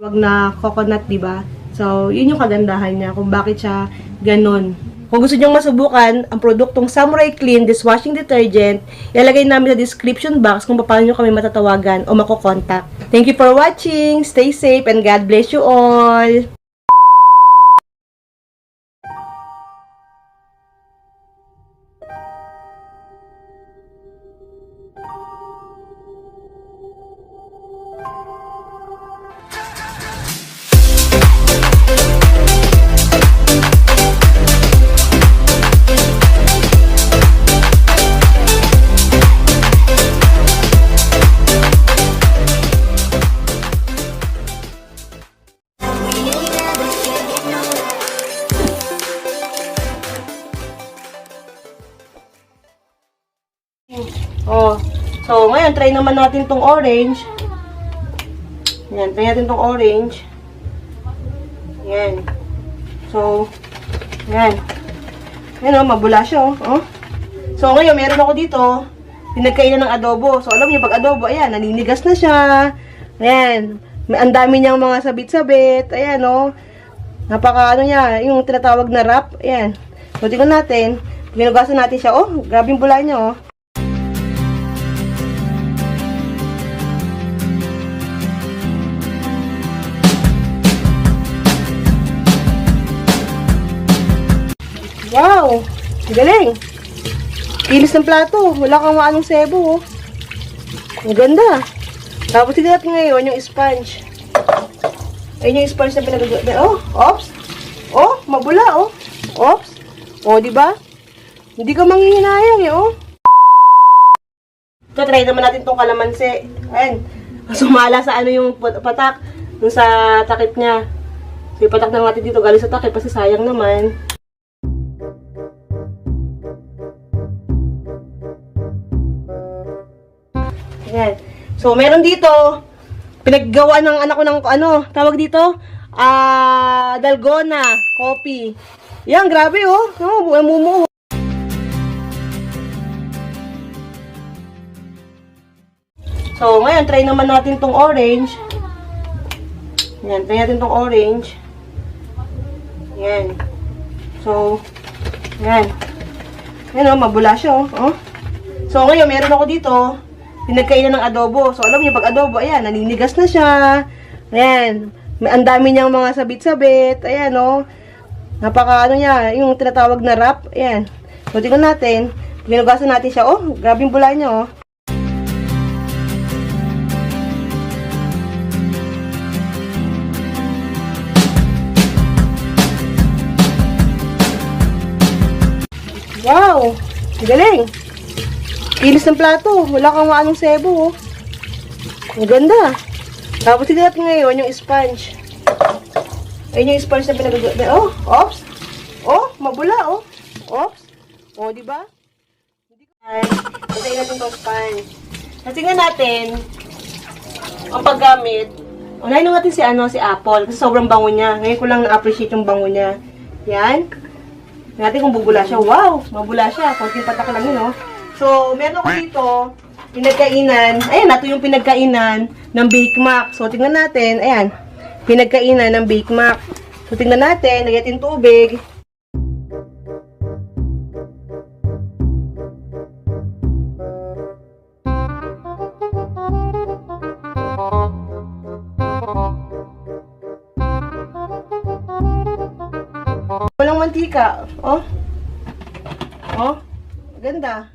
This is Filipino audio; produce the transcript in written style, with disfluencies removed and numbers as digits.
Wag na coconut, di ba? So, yun yung kagandahan niya kung bakit siya ganon. Kung gusto nyo masubukan ang produktong Samurai Clean Dishwashing Detergent, ilalagay namin sa description box kung paano nyo kami matatawagan o makokontak. Thank you for watching. Stay safe and God bless you all. Oh, so ngayon try naman natin tong orange. Yan, try natin tong orange. Yan. So, yan. Yan oh, mabula siya oh. So ngayon meron ako dito, pinagkainan ng adobo. So alam niyo pag adobo, ayan, naninigas na siya. Ayan, ang dami niyang mga sabit-sabit. Ayan oh. Napaka ano niya, yung tinatawag na wrap. Ayan. So tingnan natin, ginugasan natin siya. Oh, grabe yung bula niya oh. Wow! Galing! Kinis ng plato. Wala kang maanong sebo, oh. Ang ganda. Tapos tignan natin ngayon yung sponge. Ayun yung sponge na pinagagawa. Oh, ops! Oh, mabula, oh. Ops! Oh, diba? Hindi ka manghihinayang, eh, oh. Ito, try naman natin tong kalamansi. Ayan. Sumala sa ano yung patak. Dun sa takip niya. So, ipatak na natin dito galing sa takip kasi sayang naman. Ayan. So, meron dito, pinaggawa ng anak ko ng, ano, tawag dito, dalgona, coffee. Yan, grabe, oh. Mumuho. So, ngayon, try naman natin tong orange. Yan, try natin tong orange. Yan. So, yan. Yan, oh, mabula siya, oh. So, ngayon, meron ako dito, pinagkainan ng adobo. So, alam niyo, pag adobo, ayan, naninigas na siya. Ayan. Ang dami niyang mga sabit-sabit. Ayan, oh. Napaka, ano niya, yung tinatawag na wrap. Ayan. So, tingnan natin. Ginugasan natin siya. Oh, grabe yung bula niya, oh. Wow! Galing! Kinis ng plato. Wala kang maanong sebo, oh. Ang ganda. Tapos tignan natin ngayon yung sponge. Ayun yung sponge na pinagagawa. Oh, ops. Oh, mabula, oh. Ops. Oh, diba? Ay, patayin natin itong sponge. Tingnan natin ang paggamit. Unahin natin si Apple. Kasi sobrang bango niya. Ngayon ko lang na-appreciate yung bango niya. Yan. Tingnan natin kung bubula siya. Wow! Mabula siya. Konting patak lang yun, oh. So, meron ako dito, pinagkainan. Ayan, nato yung pinagkainan ng Bake Mac. So, tingnan natin. Ayan, pinagkainan ng Bake Mac. So, tingnan natin. Lagyan tubig. Walang mantika. Oh. Oh. Ganda.